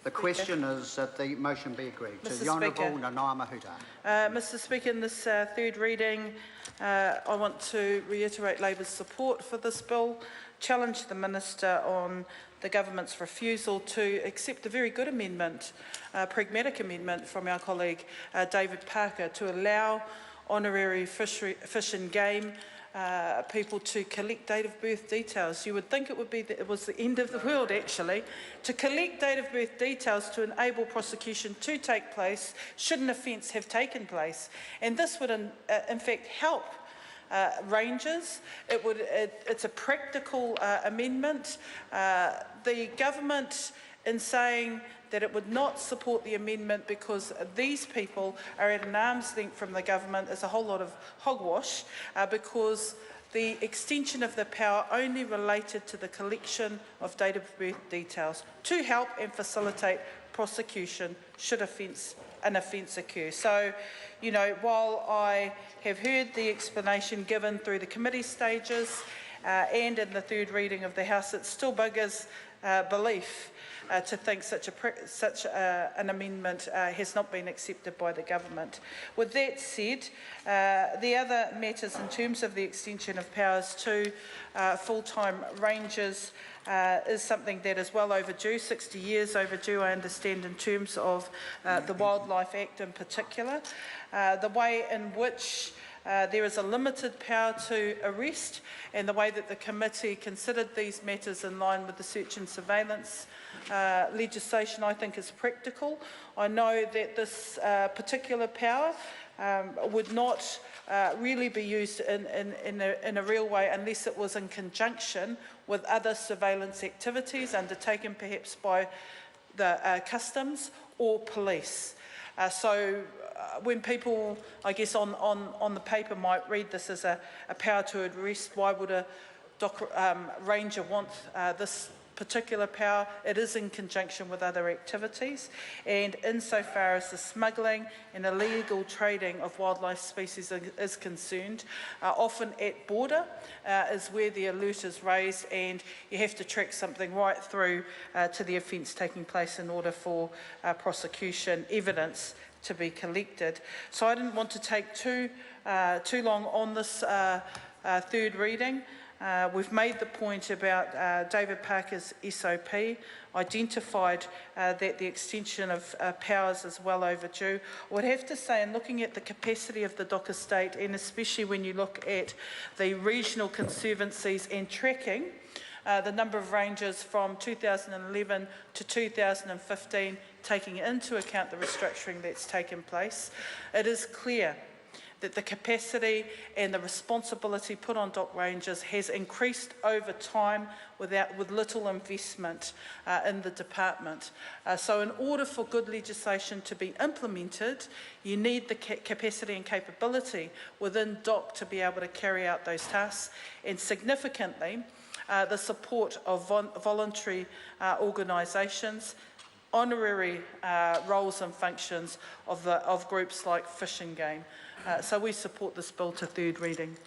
The question is that the motion be agreed. Mr. To the Honourable Speaker. Nanaia Mahuta. Mr. Speaker, in this third reading, I want to reiterate Labour's support for this bill, challenge the Minister on the Government's refusal to accept a very good amendment, pragmatic amendment from our colleague David Parker to allow honorary fish and game people to collect date of birth details. You would think it was the end of the world, actually, to collect date of birth details to enable prosecution to take place should an offence have taken place. And this would, in fact, help rangers. It's a practical amendment. The government, in saying that it would not support the amendment because these people are at an arm's length from the government, is a whole lot of hogwash, because the extension of the power only related to the collection of date of birth details to help and facilitate prosecution should an offence occur. So, you know, while I have heard the explanation given through the committee stages and in the third reading of the House, it still buggers belief to think such an amendment has not been accepted by the government. With that said, the other matters in terms of the extension of powers to full-time rangers is something that is well overdue, 60 years overdue, I understand, in terms of the Wildlife Act in particular. The way in which there is a limited power to arrest, and the way that the committee considered these matters in line with the search and surveillance legislation, I think, is practical. I know that this particular power would not really be used in a real way unless it was in conjunction with other surveillance activities undertaken perhaps by the customs or police. When people, I guess, on the paper might read this as a power to arrest, why would a ranger want this particular power? It is in conjunction with other activities, and insofar as the smuggling and illegal trading of wildlife species is concerned, often at border is where the alert is raised, and you have to track something right through to the offence taking place in order for prosecution evidence to be collected. So I didn't want to take too long on this third reading. We've made the point about David Parker's SOP, identified that the extension of powers is well overdue. I would have to say, in looking at the capacity of the Dock Estate, and especially when you look at the regional conservancies and tracking the number of rangers from 2011 to 2015, taking into account the restructuring that's taken place, it is clear that the capacity and the responsibility put on dock rangers has increased over time with little investment in the department. So in order for good legislation to be implemented, you need the capacity and capability within dock to be able to carry out those tasks, and significantly, the support of voluntary organisations, honorary roles and functions of groups like Fish and Game. So we support this bill to third reading.